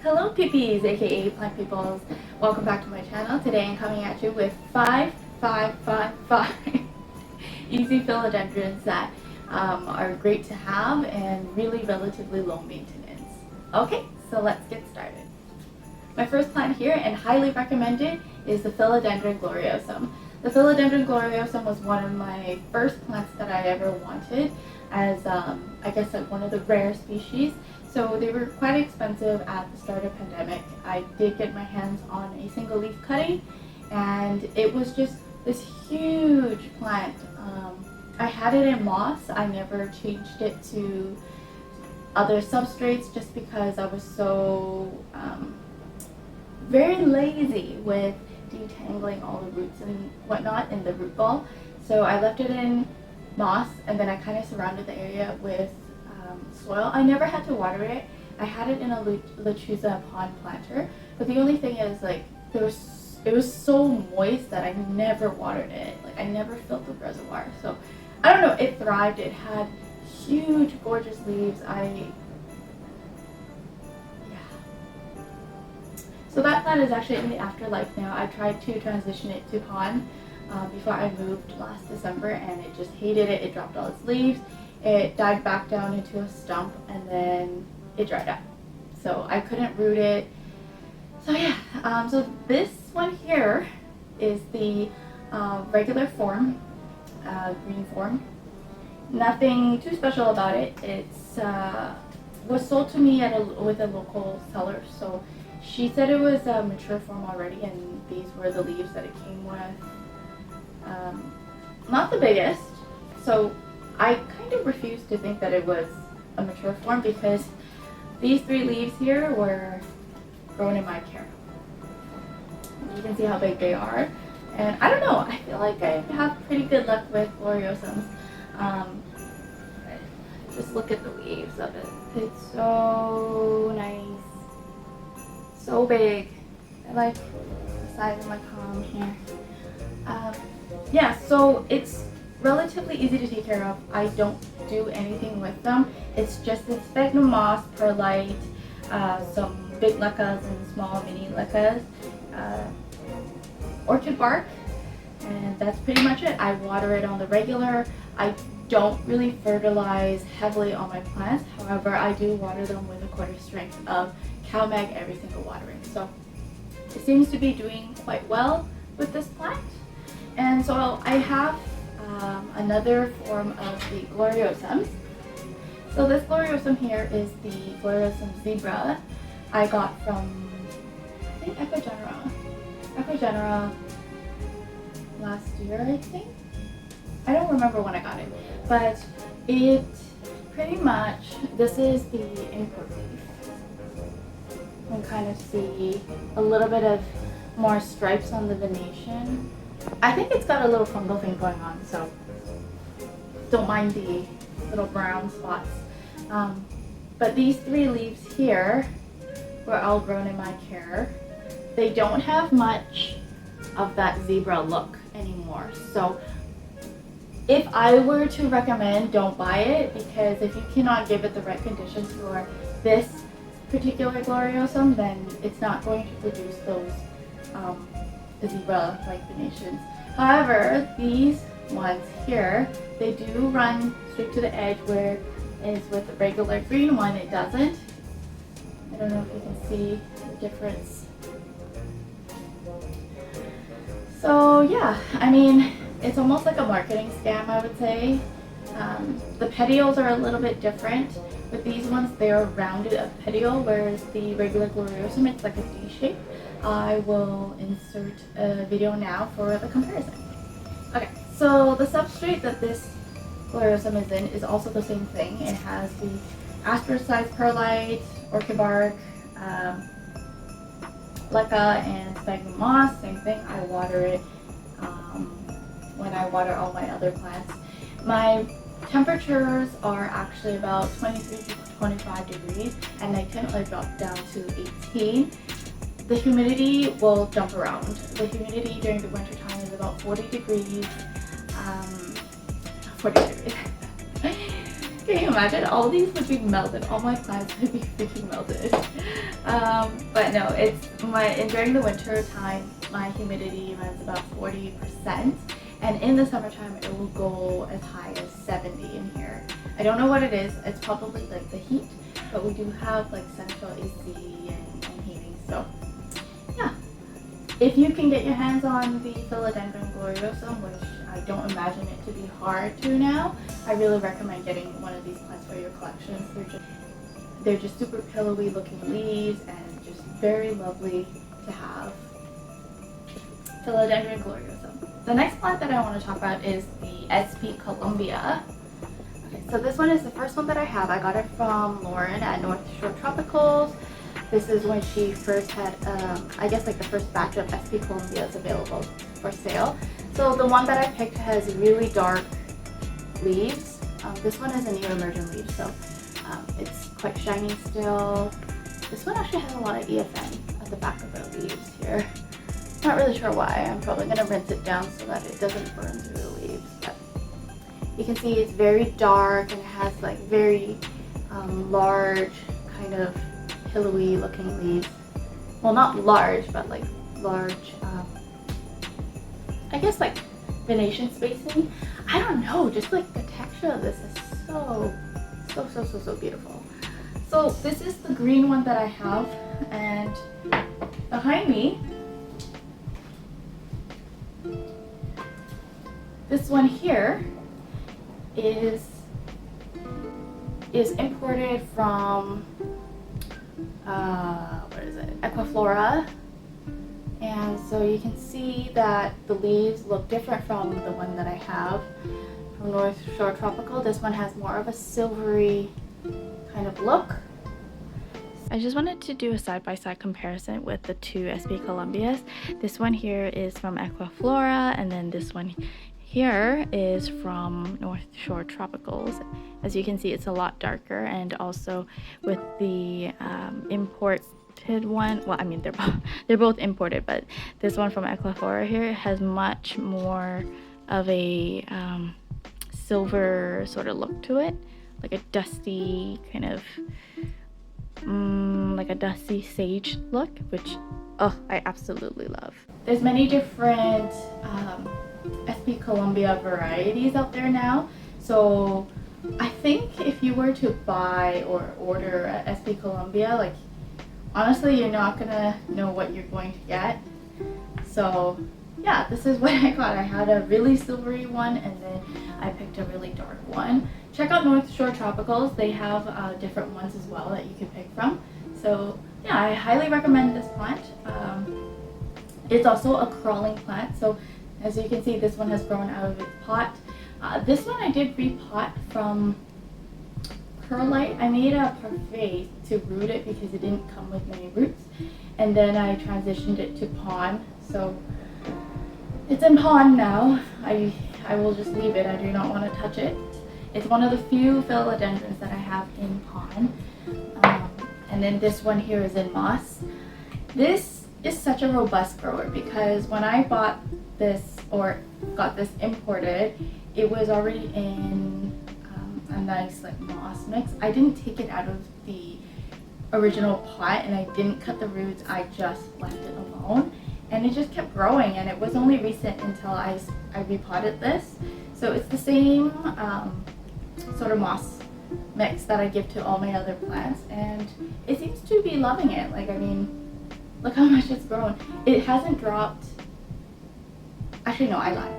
Hello peepees, aka plant peoples. Welcome back to my channel. Today I'm coming at you with five easy philodendrons that are great to have and really relatively low maintenance. Okay, so let's get started. My first plant here, and highly recommended, is the Philodendron Gloriosum. The Philodendron Gloriosum was one of my first plants that I ever wanted as I guess like one of the rare species. So they were quite expensive at the start of pandemic. I did get my hands on a single leaf cutting and it was just this huge plant. I had it in moss. I never changed it to other substrates just because I was so very lazy with detangling all the roots and whatnot in the root ball. So I left it in moss and then I kind of surrounded the area with soil. I never had to water it. I had it in a lechuza pond planter, but the only thing is like it was so moist that I never watered it. Like I never filled the reservoir. So I don't know, it thrived. It had huge gorgeous leaves. So that plant is actually in the afterlife now. I tried to transition it to pond before I moved last December and it just hated it. It dropped all its leaves. It died back down into a stump and then it dried up. So I couldn't root it. So yeah, so this one here is the regular form, green form. Nothing too special about it. It's was sold to me with a local seller. So she said it was a mature form already and these were the leaves that it came with. Not the biggest. So I kind of refused to think that it was a mature form because these three leaves here were grown in my care. You can see how big they are. And I don't know, I feel like I have pretty good luck with Gloriosums. Just look at the leaves of it. It's so nice. So big. I like the size of my palm here. Yeah, so it's relatively easy to take care of. I don't do anything with them. It's just in sphagnum moss, perlite, some big leccas and small mini leccas, orchid bark, and that's pretty much it. I water it on the regular. I don't really fertilize heavily on my plants. However, I do water them with a quarter strength of CalMag every single watering. So it seems to be doing quite well with this plant. And so I have another form of the Gloriosums. So this Gloriosum here is the Gloriosum Zebra. I got from, I think, Ecogenera last year, I think. I don't remember when I got it, but it pretty much, this is the import leaf. You can kind of see a little bit of more stripes on the venation. I think it's got a little fungal thing going on, so don't mind the little brown spots. But these three leaves here were all grown in my care. They don't have much of that zebra look anymore. So if I were to recommend, don't buy it, because if you cannot give it the right conditions for this particular Gloriosum, then it's not going to produce those zebra-like venations. However, these ones here, they do run straight to the edge, where is with the regular green one it doesn't. I don't know if you can see the difference. So yeah, I mean, it's almost like a marketing scam, I would say. The petioles are a little bit different. With these ones, they're rounded a petiole, whereas the regular Gloriosum, it's like a D shape. I will insert a video now for the comparison. Okay, so the substrate that this Gloriosum is in is also the same thing. It has the aspergillus perlite, orchid bark, leca, and sphagnum moss. Same thing. I water it when I water all my other plants. My temperatures are actually about 23 to 25 degrees, and I typically drop down to 18. The humidity will jump around. The humidity during the winter time is about 40 degrees. 40 degrees. Can you imagine? All these would be melted. All my plants would be freaking melted. But no, during the winter time, my humidity runs about 40%. And in the summertime, it will go as high as 70 in here. I don't know what it is. It's probably like the heat, but we do have like central AC and heating. So yeah, if you can get your hands on the Philodendron Gloriosum, which I don't imagine it to be hard to now, I really recommend getting one of these plants for your collections. They're just super pillowy looking leaves and just very lovely to have. Philodendron Gloriosum. The next plant that I want to talk about is the SP Colombia. Okay, so this one is the first one that I have. I got it from Lauren at North Shore Tropicals. This is when she first had, I guess like the first batch of SP Colombias available for sale. So the one that I picked has really dark leaves. This one is a new emergent leaf, so it's quite shiny still. This one actually has a lot of EFN at the back of the leaves here. Not really sure why. I'm probably going to rinse it down so that it doesn't burn through the leaves. But you can see it's very dark and it has like very large kind of pillowy looking leaves. Well, not large, but like large, I guess like venation spacing. I don't know, just like the texture of this is so beautiful. So this is the green one that I have, and behind me, this one here is imported from what is it? Equiflora. And so you can see that the leaves look different from the one that I have from North Shore Tropical. This one has more of a silvery kind of look. I just wanted to do a side-by-side comparison with the two SP Colombias. This one here is from Equiflora, and then this one here is from North Shore Tropicals. As you can see, it's a lot darker, and also with the imported one, well, I mean they're both imported, but this one from Equiflora here has much more of a silver sort of look to it, like a dusty kind of like a dusty sage look, which I absolutely love. There's many different SP Colombia varieties out there now, so I think if you were to buy or order a SP Colombia, like honestly you're not gonna know what you're going to get. So yeah, this is what I got. I had a really silvery one, and then I picked a really dark one. Check out North Shore Tropicals. They have different ones as well that you can pick from. So yeah, I highly recommend this plant. It's also a crawling plant, so as you can see, this one has grown out of its pot. This one I did repot from perlite. I made a parfait to root it because it didn't come with many roots, and then I transitioned it to pond. So it's in pond now. I will just leave it. I do not want to touch it. It's one of the few philodendrons that I have in pond. And then this one here is in moss. This is such a robust grower because when I bought this or got this imported, it was already in a nice like moss mix. I didn't take it out of the original pot and I didn't cut the roots. I just left it alone, and it just kept growing, and it was only recent until I repotted this. So it's the same sort of moss mix that I give to all my other plants, and it seems to be loving it. Like, I mean, look how much it's grown. It hasn't dropped, actually no, I lied.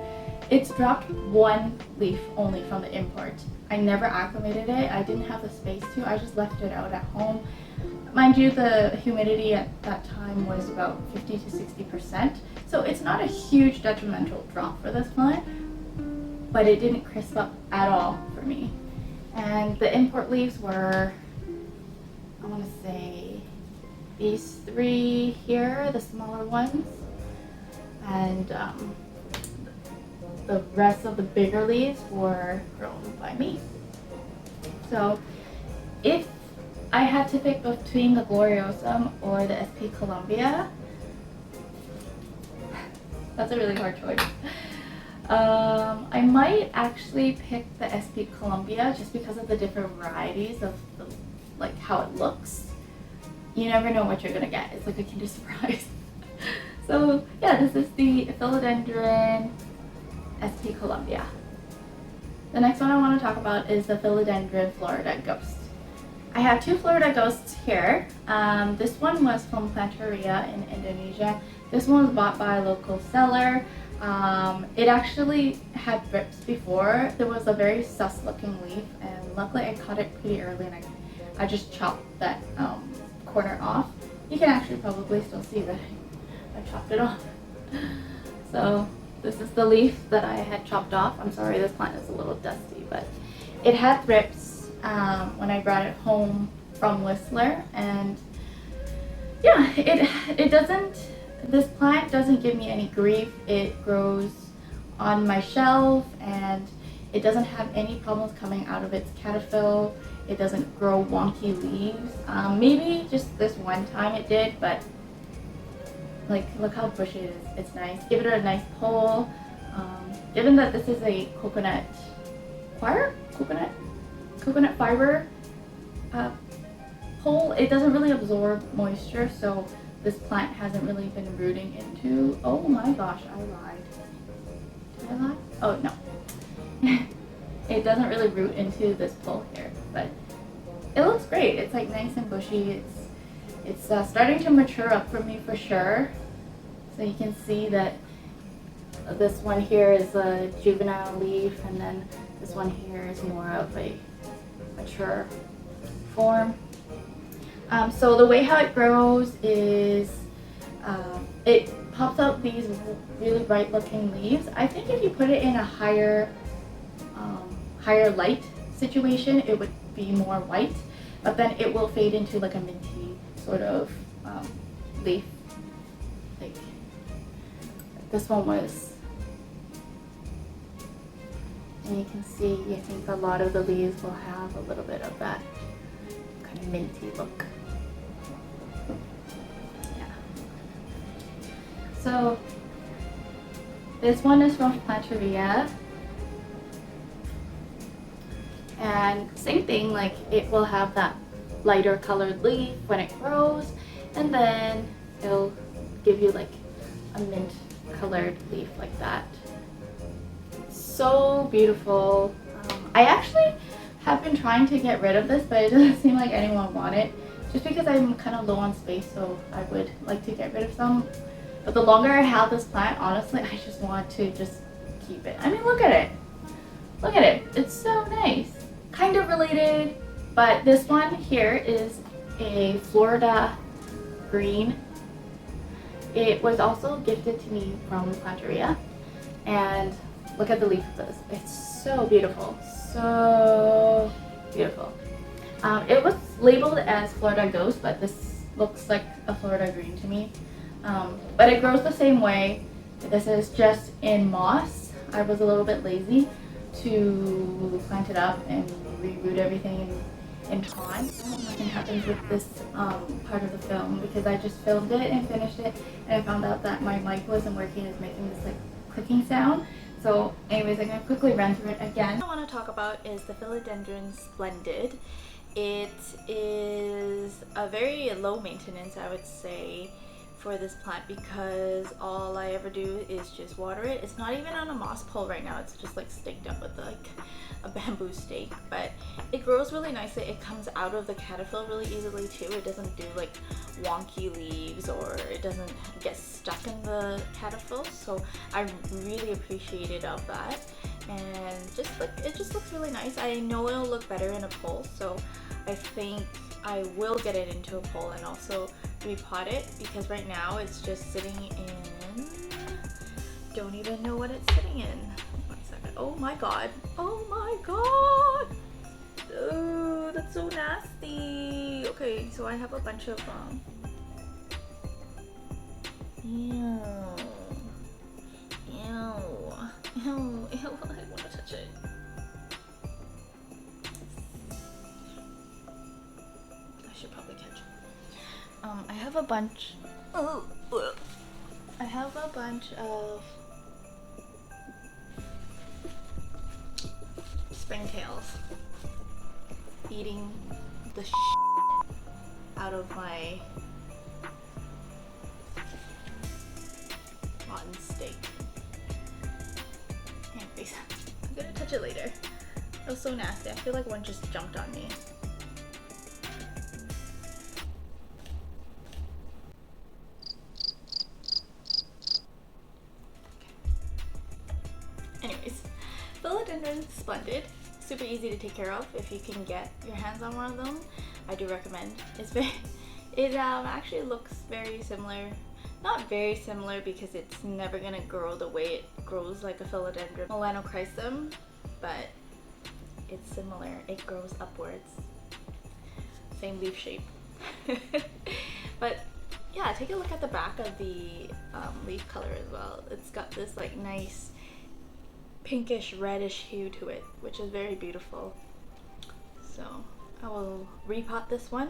It's dropped one leaf only from the import. I never acclimated it. I didn't have the space to. I just left it out at home. Mind you, the humidity at that time was about 50 to 60%. So it's not a huge detrimental drop for this plant, but it didn't crisp up at all for me. And the import leaves were, I want to say, these three here, the smaller ones, and the rest of the bigger leaves were grown by me. So if I had to pick between the Gloriosum or the SP Colombia, that's a really hard choice. I might actually pick the SP Colombia just because of the different varieties of the, like how it looks. You never know what you're gonna get. It's like a Kinder Surprise. So yeah, this is the Philodendron SP Colombia. The next one I want to talk about is the Philodendron Florida Ghost. I have two Florida Ghosts here. This one was from Plantaria in Indonesia. This one was bought by a local seller. It actually had drips before. There was a very sus looking leaf, and luckily I caught it pretty early, and I just chopped that corner off. You can actually probably still see that I chopped it off. So this is the leaf that I had chopped off. I'm sorry, this plant is a little dusty, but it had thrips when I brought it home from Whistler, and yeah, it doesn't, this plant doesn't give me any grief. It grows on my shelf, and it doesn't have any problems coming out of its caterpillar. It doesn't grow wonky leaves. Maybe just this one time it did, but like, look how bushy it is. It's nice. Give it a nice pull. Given that this is a coconut fiber pole, it doesn't really absorb moisture, so this plant hasn't really been rooting into. Oh my gosh, I lied. Did I lie? Oh no. It doesn't really root into this pole here, but it looks great. It's like nice and bushy. It's starting to mature up for me for sure. So you can see that this one here is a juvenile leaf, and then this one here is more of a mature form. So the way how it grows is it pops out these really bright looking leaves. I think if you put it in a higher light situation, it would be more white, but then it will fade into like a minty sort of leaf. Like this one was, and you can see, I think a lot of the leaves will have a little bit of that kind of minty look. Yeah. So this one is from Plantaria. And same thing, like it will have that lighter colored leaf when it grows, and then it'll give you like a mint colored leaf like that. So beautiful. I actually have been trying to get rid of this, but it doesn't seem like anyone want it, just because I'm kind of low on space, so I would like to get rid of some. But the longer I have this plant, honestly, I just want to just keep it. I mean, look at it. Look at it. It's so nice. Kind of related, but this one here is a Florida green. It was also gifted to me from Plantaria, and look at the leaf of this. It's so beautiful, so beautiful. It was labeled as Florida Ghost, but this looks like a Florida green to me. But it grows the same way. This is just in moss. I was a little bit lazy to plant it up and reroot everything in time. Nothing happens with this part of the film because I just filmed it and finished it, and I found out that my mic wasn't working. It's making this like clicking sound. So anyways, I'm going to quickly run through it again. What I want to talk about is the Philodendron Splendid. It is a very low maintenance, I would say, for this plant because all I ever do is just water it. It's not even on a moss pole right now. It's just like staked up with like a bamboo stake, but it grows really nicely. It comes out of the caterpillar really easily too. It doesn't do like wonky leaves, or it doesn't get stuck in the caterpillar. So I really appreciated of that, and just like it just looks really nice. I know it'll look better in a pole, so I think I will get it into a pole and also repot it, because right now it's just sitting in, don't even know what it's sitting in. 1 second. Oh my god. Oh my god. Oh, that's so nasty. Okay, so I have a bunch of ew. Ew. Ew. Ew. I want to touch it. I should probably catch it. I have a bunch. I have a bunch of springtails eating the out of my rotten steak. Anyways, I'm gonna touch it later. It was so nasty. I feel like one just jumped on me. Anyways, Philodendron Splendid. Super easy to take care of if you can get your hands on one of them. I do recommend. It actually looks very similar. Not very similar because it's never gonna grow the way it grows like a Philodendron Gloriosum, but it's similar. It grows upwards. Same leaf shape. But yeah, take a look at the back of the leaf color as well. It's got this like nice pinkish reddish hue to it, which is very beautiful. So I will repot this one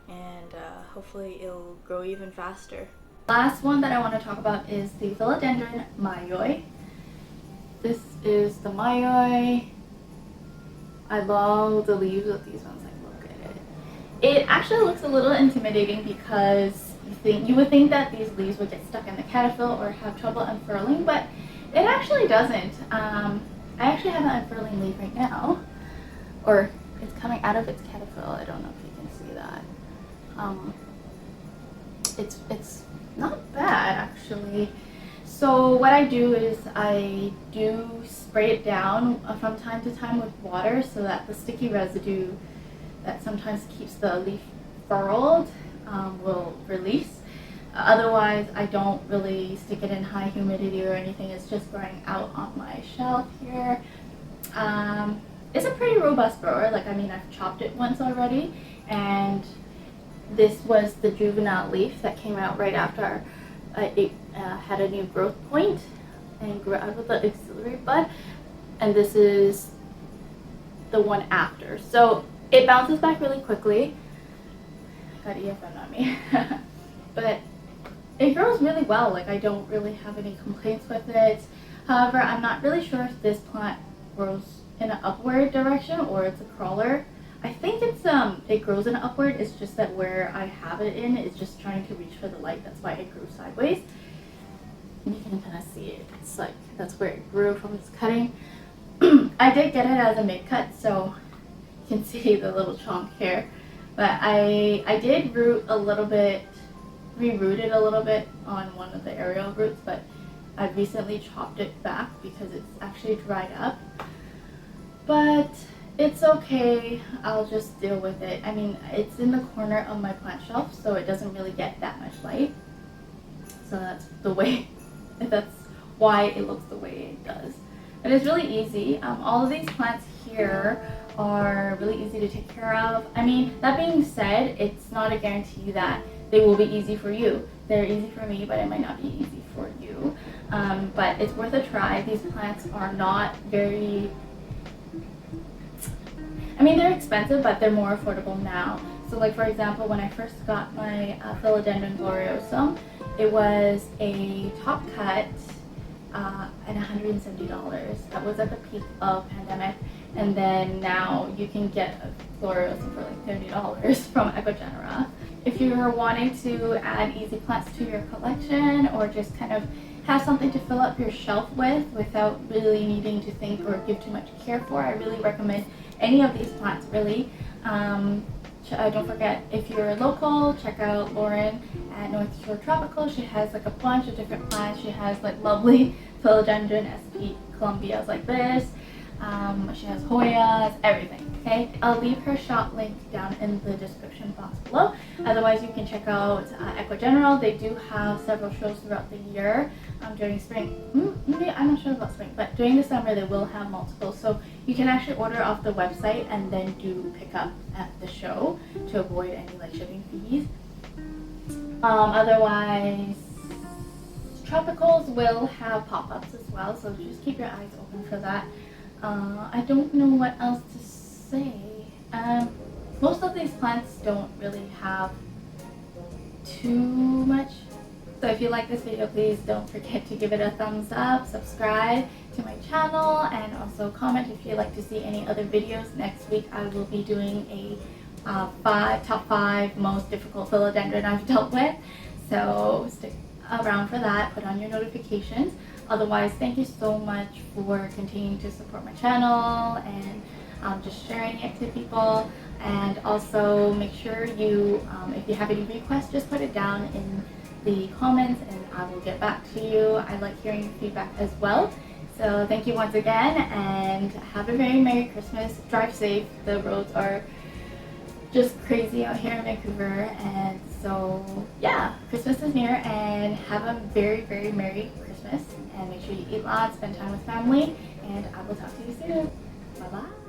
and hopefully it'll grow even faster. Last one that I want to talk about is the Philodendron Mayoi. This is the Mayoi. I love the leaves of these ones. Like, look at it. It actually looks a little intimidating because you would think that these leaves would get stuck in the caterpillar or have trouble unfurling, but it actually doesn't. I actually have an unfurling leaf right now, or it's coming out of its caterpillar. I don't know if you can see that. It's not bad actually. So what I do is I do spray it down from time to time with water so that the sticky residue that sometimes keeps the leaf furled will release. Otherwise, I don't really stick it in high humidity or anything. It's just growing out on my shelf here. It's a pretty robust grower. Like, I mean, I've chopped it once already, and this was the juvenile leaf that came out right after it had a new growth point and grew out of the auxiliary bud. And this is the one after. So it bounces back really quickly. Got EFN on me. But it grows really well. Like, I don't really have any complaints with it. However, I'm not really sure if this plant grows in an upward direction or it's a crawler. I think it grows in an upward. It's just that where I have it in is just trying to reach for the light. That's why it grew sideways. You can kind of see it. It's like that's where it grew from this cutting. I did get it as a mid-cut, so you can see the little chunk here. But I did reroot it a little bit on one of the aerial roots, but I recently chopped it back because it's actually dried up. But it's okay, I'll just deal with it. I mean, it's in the corner of my plant shelf, so it doesn't really get that much light. So that's why it looks the way it does. But it's really easy. All of these plants here are really easy to take care of. I mean, that being said, it's not a guarantee that they will be easy for you. They're easy for me, but it might not be easy for you. But it's worth a try. These plants are not very, I mean, they're expensive, but they're more affordable now. So like, for example, when I first got my Philodendron Gloriosum, it was a top cut at $170. That was at the peak of pandemic. And then now you can get a Gloriosum for like $30 from Ecogenera. If you're wanting to add easy plants to your collection or just kind of have something to fill up your shelf with without really needing to think or give too much care for, I really recommend any of these plants, really. Don't forget, if you're local, check out Lauren at North Shore Tropical. She has like a bunch of different plants. She has like lovely Philodendron SP Colombias like this. She has Hoyas, everything. Okay, I'll leave her shop link down in the description box below. Otherwise, you can check out Ecogenera. They do have several shows throughout the year. During spring, maybe I'm not sure about spring, but during the summer they will have multiple. So you can actually order off the website and then do pick up at the show to avoid any like shipping fees. Otherwise, Tropicals will have pop-ups as well, so just keep your eyes open for that. I don't know what else to say. Most of these plants don't really have too much So if you like this video, please don't forget to give it a thumbs up, subscribe to my channel, and also comment if you'd like to see any other videos. Next week I will be doing a top 5 most difficult philodendron I've dealt with. So stick around for that, put on your notifications. Otherwise, thank you so much for continuing to support my channel and just sharing it to people. And also make sure you, if you have any requests, just put it down in the comments and I will get back to you. I like hearing your feedback as well. So thank you once again and have a very Merry Christmas. Drive safe. The roads are just crazy out here in Vancouver, and so yeah, Christmas is near, and have a very, very Merry Christmas, and make sure you eat lots, spend time with family, and I will talk to you soon. Bye bye.